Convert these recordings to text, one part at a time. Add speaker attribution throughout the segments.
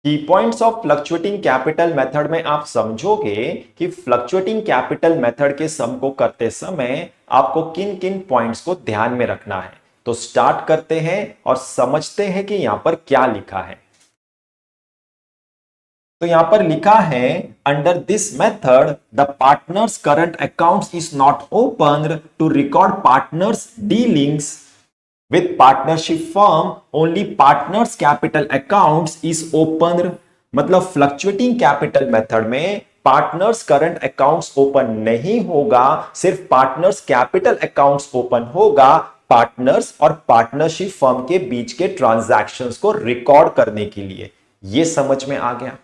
Speaker 1: की points of fluctuating capital method में आप समझोगे कि फ्लक्चुएटिंग कैपिटल मेथड के सम को करते समय आपको किन किन पॉइंट्स को ध्यान में रखना है। तो स्टार्ट करते हैं और समझते हैं कि यहां पर क्या लिखा है। तो यहां पर लिखा है, under this method the partners current accounts is not open to record partners dealings with partnership firm, only partners capital accounts is open। मतलब फ्लक्चुएटिंग कैपिटल मेथड में पार्टनर्स करंट अकाउंट्स ओपन नहीं होगा, सिर्फ पार्टनर्स कैपिटल अकाउंट्स ओपन होगा partners और partnership firm के बीच के transactions को रिकॉर्ड करने के लिए। यह समझ में आ गया।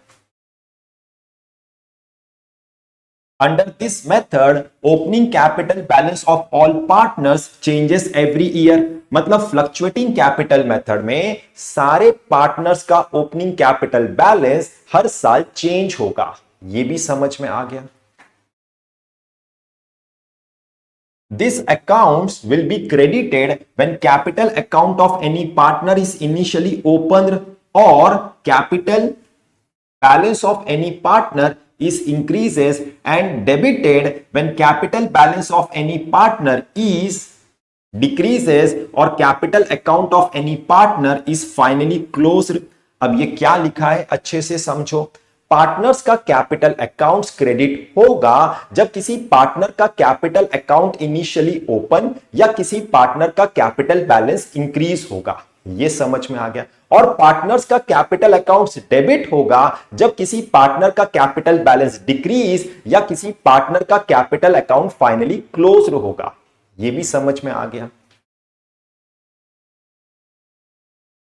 Speaker 1: Under this method, opening capital balance of all partners changes every year। मतलब फ्लक्चुएटिंग कैपिटल मेथड में सारे पार्टनर्स का ओपनिंग कैपिटल बैलेंस हर साल चेंज होगा। यह भी समझ में आ गया। This accounts will be credited when capital account of any partner is initially opened or capital balance of any partner is increases and debited when capital balance of any partner is decreases or capital account of any partner is finally closed। अब ये क्या लिखा है अच्छे से समझो। Partners का capital accounts credit होगा जब किसी पार्टनर का कैपिटल अकाउंट इनिशियली ओपन या किसी पार्टनर का कैपिटल बैलेंस इंक्रीज होगा। ये समझ में आ गया। और पार्टनर्स का कैपिटल अकाउंट्स डेबिट होगा जब किसी पार्टनर का कैपिटल बैलेंस डिक्रीज या किसी पार्टनर का कैपिटल अकाउंट फाइनली क्लोज होगा। ये भी समझ में आ गया।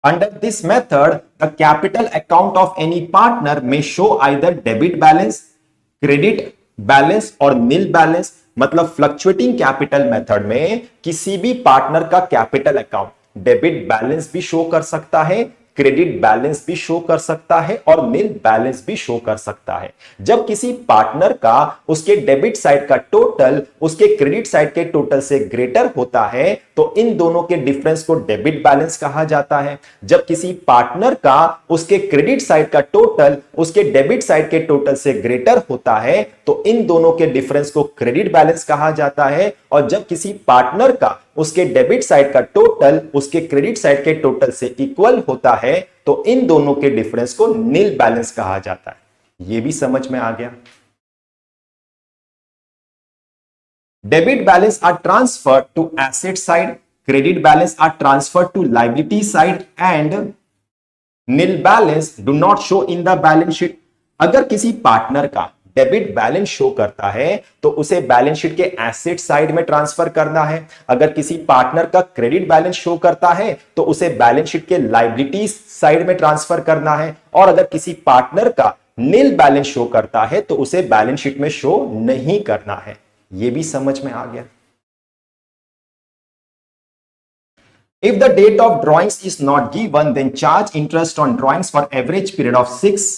Speaker 1: Under this method, the capital account of any partner may show either debit balance, credit balance और nil balance। मतलब फ्लक्चुएटिंग कैपिटल मेथड में किसी भी पार्टनर का कैपिटल अकाउंट डेबिट बैलेंस भी शो कर सकता है, क्रेडिट बैलेंस भी शो कर सकता है और नील बैलेंस भी शो कर सकता है। जब किसी पार्टनर का उसके डेबिट साइड का टोटल उसके क्रेडिट साइड के टोटल से ग्रेटर होता है तो इन दोनों के डिफरेंस को डेबिट बैलेंस कहा जाता है। जब किसी पार्टनर का उसके क्रेडिट साइड का टोटल उसके डेबिट साइड के टोटल से ग्रेटर होता है तो इन दोनों के डिफरेंस को क्रेडिट बैलेंस कहा जाता है। और जब किसी पार्टनर का उसके डेबिट साइड का टोटल उसके क्रेडिट साइड के टोटल से इक्वल होता है तो इन दोनों के डिफरेंस को नील बैलेंस कहा जाता है। यह भी समझ में आ गया। Debit balance are transferred to asset side, credit balance are transferred to liability side and nil balance do not show in the balance sheet. अगर किसी पार्टनर का डेबिट बैलेंस शो करता है तो उसे बैलेंस शीट के एसेट साइड में transfer करना है। अगर किसी पार्टनर का क्रेडिट बैलेंस शो करता है तो उसे बैलेंस शीट के लायबिलिटीज साइड में ट्रांसफर करना है। और अगर किसी पार्टनर का नील बैलेंस शो करता है तो उसे बैलेंस शीट में शो नहीं करना है। यह भी समझ में आ गया। If the date of drawings is not given, then charge interest on drawings for average period of 6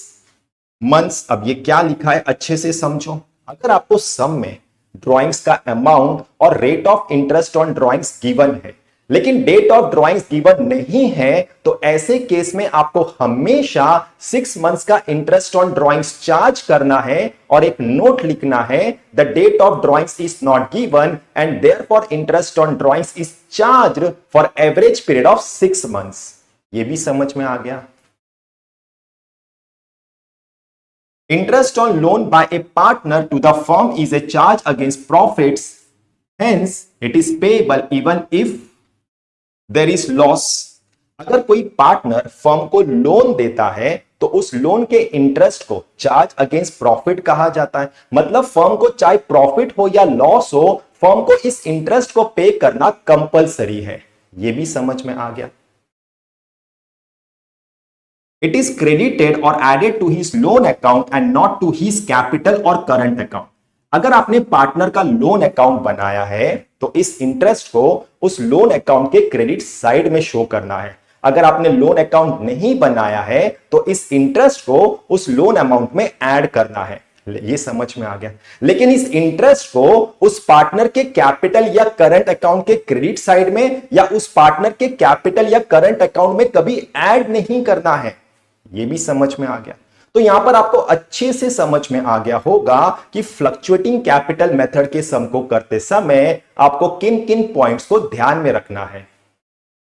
Speaker 1: months। अब ये क्या लिखा है अच्छे से समझो। अगर आपको सम में ड्राइंग्स का अमाउंट और rate of interest on drawings given है लेकिन डेट ऑफ ड्राइंग्स गिवन नहीं है तो ऐसे केस में आपको हमेशा 6 मंथ्स का इंटरेस्ट ऑन ड्राइंग्स चार्ज करना है और एक नोट लिखना है, the date of drawings is not given and therefore interest on drawings is charged for average period of 6 months. ये भी समझ में आ गया। Interest on loan by a partner to the firm is a charge against profits, hence it is payable even if there is loss। अगर कोई partner firm को loan देता है तो उस लोन के इंटरेस्ट को चार्ज अगेंस्ट प्रॉफिट कहा जाता है। मतलब फर्म को चाहे प्रॉफिट हो या लॉस हो, फर्म को इस इंटरेस्ट को पे करना कंपलसरी है। यह भी समझ में आ गया। It is credited or added to his loan account and not to his capital or current account। अगर आपने पार्टनर का लोन अकाउंट बनाया है तो इस इंटरेस्ट को उस लोन अकाउंट के क्रेडिट साइड में शो करना है। अगर आपने लोन अकाउंट नहीं बनाया है तो इस इंटरेस्ट को उस लोन अमाउंट में ऐड करना है। ये समझ में आ गया। लेकिन इस इंटरेस्ट को उस पार्टनर के कैपिटल या करंट अकाउंट के क्रेडिट साइड में या उस पार्टनर के कैपिटल या करंट अकाउंट में कभी ऐड नहीं करना है। ये भी समझ में आ गया। तो यहां पर आपको अच्छे से समझ में आ गया होगा कि फ्लक्चुएटिंग कैपिटल मेथड के सम को करते समय आपको किन किन पॉइंट्स को ध्यान में रखना है।